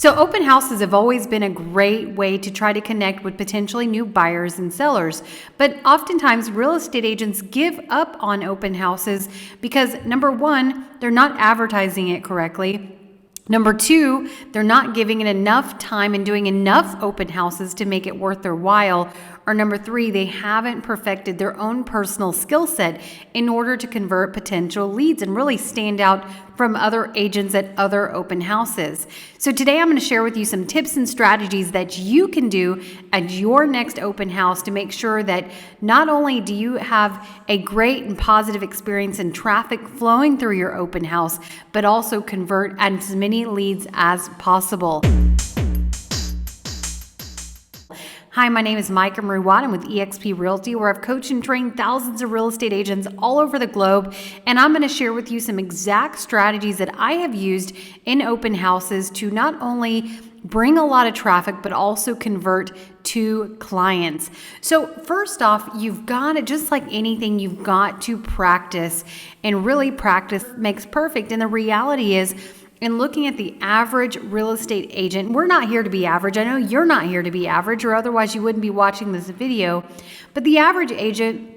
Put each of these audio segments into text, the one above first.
So open houses have always been a great way to try to connect with potentially new buyers and sellers. But oftentimes real estate agents give up on open houses because number one, they're not advertising it correctly. Number two, they're not giving it enough time and doing enough open houses to make it worth their while. Or number three, they haven't perfected their own personal skill set in order to convert potential leads and really stand out from other agents at other open houses. So today I'm going to share with you some tips and strategies that you can do at your next open house to make sure that not only do you have a great and positive experience and traffic flowing through your open house, but also convert as many leads as possible. Hi, my name is Micah Marie-Watt. I'm with eXp Realty, where I've coached and trained thousands of real estate agents all over the globe. And I'm going to share with you some exact strategies that I have used in open houses to not only bring a lot of traffic, but also convert to clients. So first off, you've got to, just like anything, you've got to practice, and really practice makes perfect. And the reality is, in looking at the average real estate agent, we're not here to be average. I know you're not here to be average, or otherwise you wouldn't be watching this video. But the average agent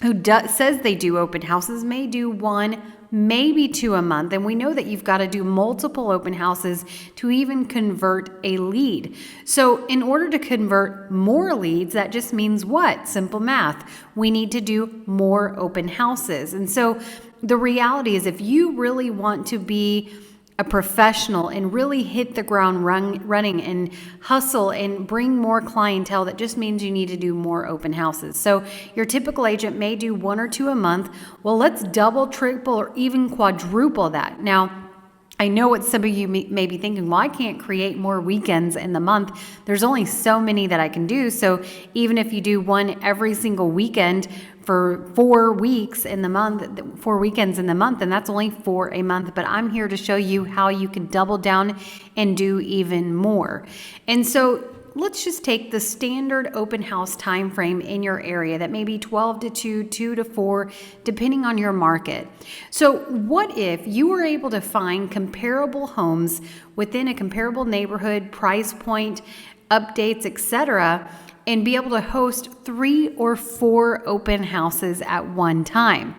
who says they do open houses may do one, maybe two a month. And we know that you've got to do multiple open houses to even convert a lead. So in order to convert more leads, that just means what? Simple math. We need to do more open houses. And so the reality is, if you really want to be a professional and really hit the ground running and hustle and bring more clientele, that just means you need to do more open houses. So your typical agent may do one or two a month. Well, let's double, triple, or even quadruple that. Now, I know what some of you may be thinking, well, I can't create more weekends in the month. There's only so many that I can do. So even if you do one every single weekend for 4 weeks in the month, 4 weekends in the month, and that's only for a month. But I'm here to show you how you can double down and do even more. And so let's just take the standard open house time frame in your area. That may be 12 to 2, 2 to 4, depending on your market. So what if you were able to find comparable homes within a comparable neighborhood, price point, updates, etc., and be able to host 3 or 4 open houses at one time?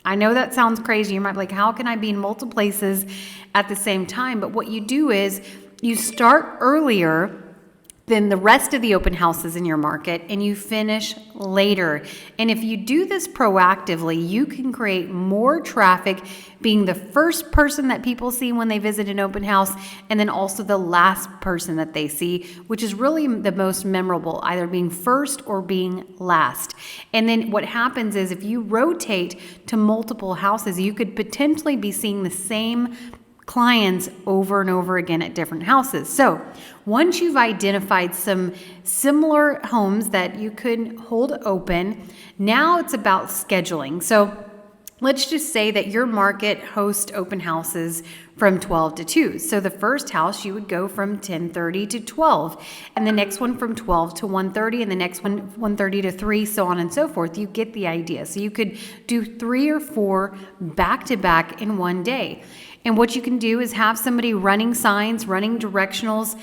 I know that sounds crazy. You might be like, how can I be in multiple places at the same time? But what you do is you start earlier than the rest of the open houses in your market, and you finish later. And if you do this proactively, you can create more traffic, being the first person that people see when they visit an open house, and then also the last person that they see, which is really the most memorable, either being first or being last. And then what happens is, if you rotate to multiple houses, you could potentially be seeing the same clients over and over again at different houses. So once you've identified some similar homes that you could hold open, now it's about scheduling. So let's just say that your market hosts open houses from 12 to 2. So the first house, you would go from 10:30 to 12, and the next one from 12 to 1:30, and the next one 1:30 to 3, so on and so forth. You get the idea. So you could do 3 or 4 back to back in one day. And what you can do is have somebody running signs, running directionals,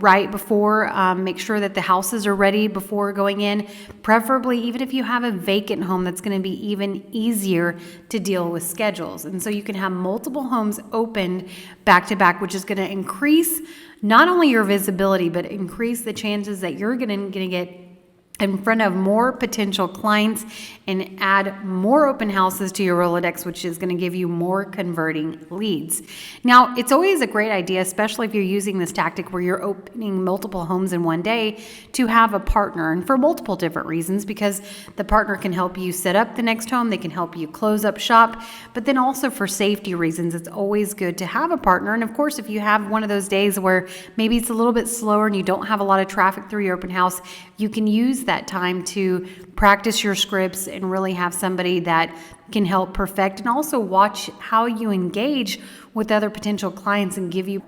right before, make sure that the houses are ready before going in. Preferably, even if you have a vacant home, that's going to be even easier to deal with schedules. And so you can have multiple homes opened back to back, which is going to increase not only your visibility, but increase the chances that you're going to get in front of more potential clients and add more open houses to your Rolodex, which is going to give you more converting leads. Now, it's always a great idea, especially if you're using this tactic where you're opening multiple homes in one day, to have a partner, and for multiple different reasons, because the partner can help you set up the next home, they can help you close up shop, but then also for safety reasons, it's always good to have a partner. And of course, if you have one of those days where maybe it's a little bit slower and you don't have a lot of traffic through your open house, you can use that time to practice your scripts and really have somebody that can help perfect, and also watch how you engage with other potential clients and give you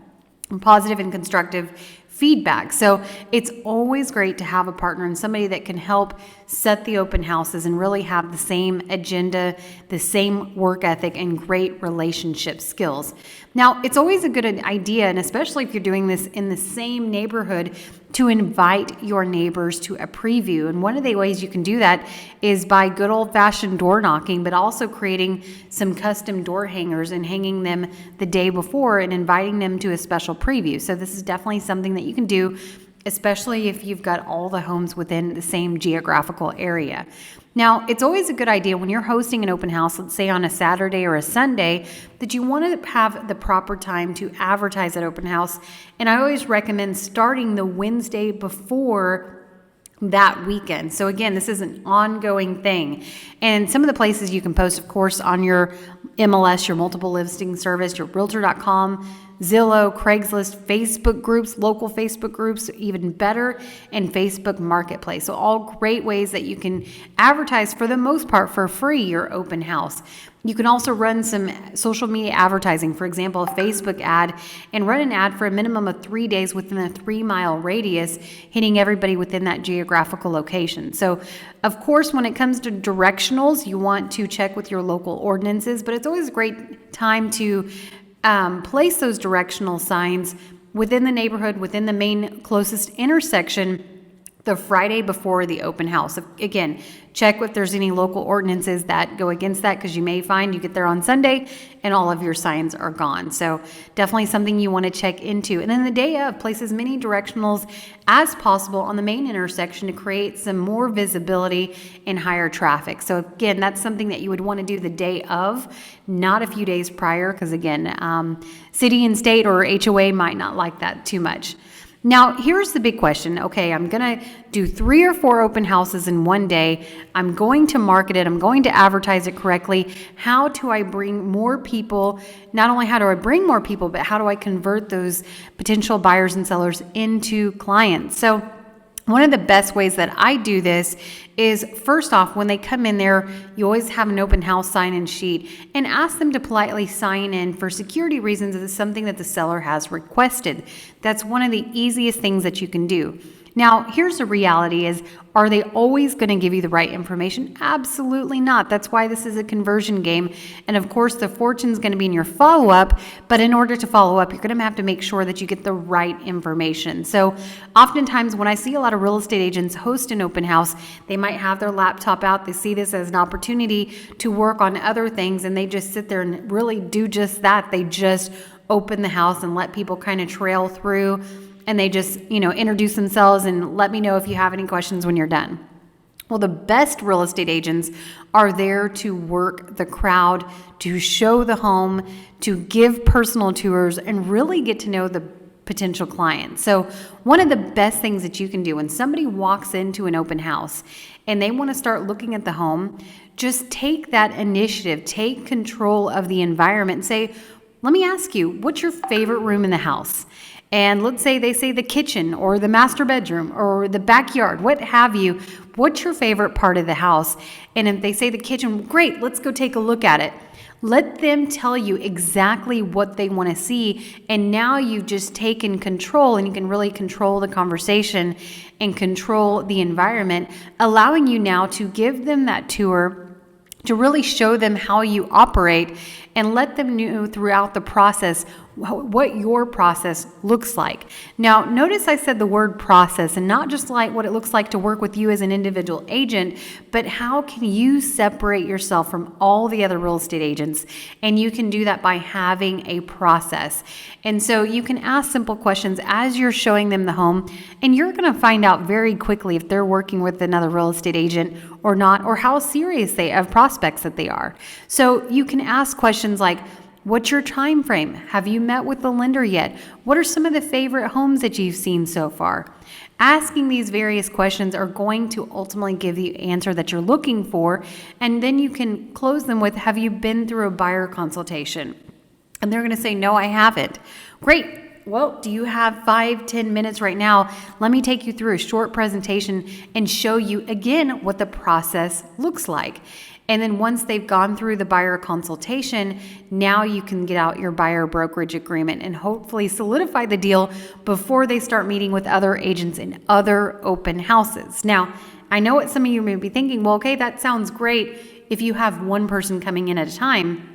positive and constructive feedback. So it's always great to have a partner and somebody that can help set the open houses and really have the same agenda, the same work ethic, and great relationship skills. Now, it's always a good idea, and especially if you're doing this in the same neighborhood, to invite your neighbors to a preview. And one of the ways you can do that is by good old-fashioned door knocking, but also creating some custom door hangers and hanging them the day before and inviting them to a special preview. So this is definitely something that you can do, especially if you've got all the homes within the same geographical area. Now, it's always a good idea when you're hosting an open house, let's say on a Saturday or a Sunday, that you want to have the proper time to advertise that open house. And I always recommend starting the Wednesday before that weekend. So again, this is an ongoing thing. And some of the places you can post, of course, on your MLS, your multiple listing service, your realtor.com, Zillow, Craigslist, Facebook groups, local Facebook groups, even better, and Facebook Marketplace. So all great ways that you can advertise, for the most part, for free, your open house. You can also run some social media advertising, for example, a Facebook ad, and run an ad for a minimum of 3 days within a 3-mile radius, hitting everybody within that geographical location. So, of course, when it comes to directionals, you want to check with your local ordinances, but it's always a great time to place those directional signs within the neighborhood, within the main closest intersection, the Friday before the open house. Again, check if there's any local ordinances that go against that, because you may find you get there on Sunday and all of your signs are gone. So definitely something you want to check into. And then the day of, place as many directionals as possible on the main intersection to create some more visibility and higher traffic. So again, that's something that you would want to do the day of, not a few days prior, because again, city and state or HOA might not like that too much. Now, here's the big question. Okay, I'm going to do 3 or 4 open houses in one day. I'm going to market it. I'm going to advertise it correctly. How do I bring more people? Not only how do I bring more people, but how do I convert those potential buyers and sellers into clients? So one of the best ways that I do this is, first off, when they come in there, you always have an open house sign-in sheet and ask them to politely sign in for security reasons if it's something that the seller has requested. That's one of the easiest things that you can do. Now, here's the reality is, are they always going to give you the right information? Absolutely not. That's why this is a conversion game. And of course, the fortune's going to be in your follow-up, but in order to follow up, you're going to have to make sure that you get the right information. So oftentimes when I see a lot of real estate agents host an open house, they might have their laptop out. They see this as an opportunity to work on other things, and they just sit there and really do just that. They just open the house and let people kind of trail through, and they just, introduce themselves and let me know if you have any questions when you're done. Well, the best real estate agents are there to work the crowd, to show the home, to give personal tours, and really get to know the potential client. So one of the best things that you can do when somebody walks into an open house and they want to start looking at the home, just take that initiative, take control of the environment and say, let me ask you, what's your favorite room in the house? And let's say they say the kitchen or the master bedroom or the backyard, what have you. What's your favorite part of the house? And if they say the kitchen, great, let's go take a look at it. Let them tell you exactly what they want to see. And now you've just taken control, and you can really control the conversation and control the environment, allowing you now to give them that tour, to really show them how you operate and let them know throughout the process what your process looks like. Now, notice I said the word process, and not just like what it looks like to work with you as an individual agent, but how can you separate yourself from all the other real estate agents? And you can do that by having a process. And so you can ask simple questions as you're showing them the home, and you're going to find out very quickly if they're working with another real estate agent or not, or how serious they have prospects that they are. So you can ask questions like, what's your time frame? Have you met with the lender yet? What are some of the favorite homes that you've seen so far? Asking these various questions are going to ultimately give you the answer that you're looking for, and then you can close them with, have you been through a buyer consultation? And they're going to say, no, I haven't. Great. Well, do you have 5-10 minutes right now? Let me take you through a short presentation and show you again what the process looks like. And then once they've gone through the buyer consultation, now you can get out your buyer brokerage agreement and hopefully solidify the deal before they start meeting with other agents in other open houses. Now, I know what some of you may be thinking, well, okay, that sounds great if you have one person coming in at a time.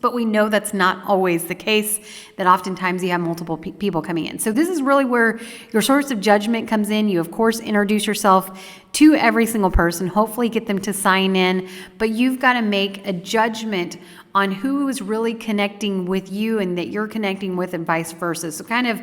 But we know that's not always the case, that oftentimes you have multiple people coming in. So this is really where your source of judgment comes in. You, of course, introduce yourself to every single person, hopefully get them to sign in, but you've got to make a judgment on who is really connecting with you and that you're connecting with, and vice versa. So kind of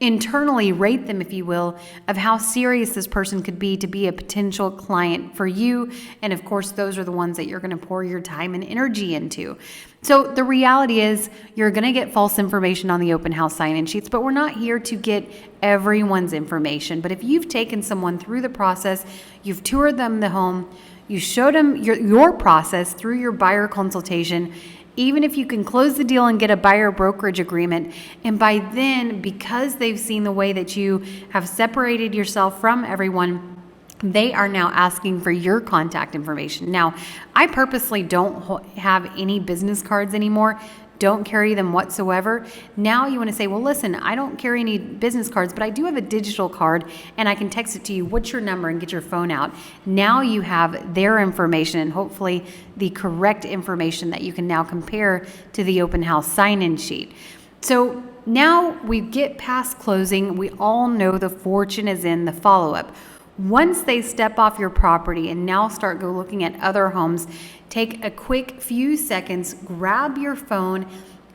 internally rate them, if you will, of how serious this person could be to be a potential client for you. And of course, those are the ones that you're going to pour your time and energy into. So the reality is you're going to get false information on the open house sign-in sheets, but we're not here to get everyone's information. But if you've taken someone through the process, you've toured them the home, you showed them your process through your buyer consultation, even if you can close the deal and get a buyer brokerage agreement, and by then, because they've seen the way that you have separated yourself from everyone, they are now asking for your contact information. Now, I purposely don't have any business cards anymore. Don't carry them whatsoever. Now you want to say, well, listen, I don't carry any business cards, but I do have a digital card and I can text it to you. What's your number? And get your phone out. Now you have their information and hopefully the correct information that you can now compare to the open house sign-in sheet. So now we get past closing. We all know the fortune is in the follow-up. Once they step off your property and now start go looking at other homes, take a quick few seconds, grab your phone,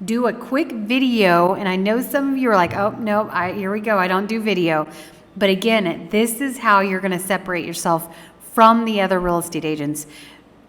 do a quick video. And I know some of you are like, oh, no, here we go. I don't do video. But again, this is how you're going to separate yourself from the other real estate agents.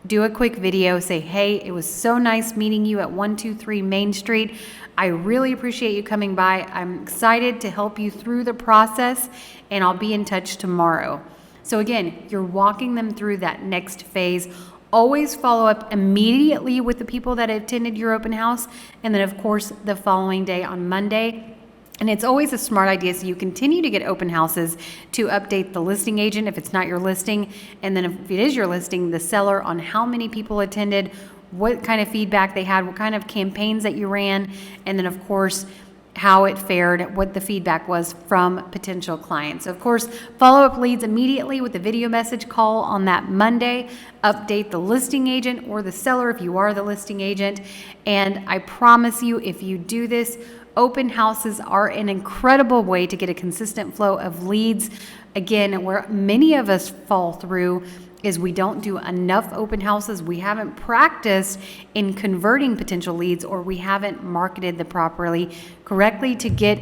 Do a quick video, say, hey, it was so nice meeting you at 123 Main Street. I really appreciate you coming by. I'm excited to help you through the process, and I'll be in touch tomorrow. So again, you're walking them through that next phase. Always follow up immediately with the people that attended your open house, and then of course the following day on Monday. And it's always a smart idea, so you continue to get open houses to update the listing agent if it's not your listing, and then if it is your listing, the seller on how many people attended, what kind of feedback they had, what kind of campaigns that you ran, and then of course how it fared, what the feedback was from potential clients. So of course, follow up leads immediately with a video message call on that Monday. Update the listing agent or the seller if you are the listing agent. And I promise you, if you do this, open houses are an incredible way to get a consistent flow of leads. Again, where many of us fall through is we don't do enough open houses. We haven't practiced in converting potential leads, or we haven't marketed the property correctly to get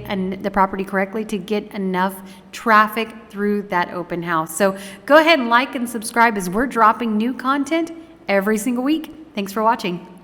enough traffic through that open house. So go ahead and like and subscribe as we're dropping new content every single week. Thanks for watching.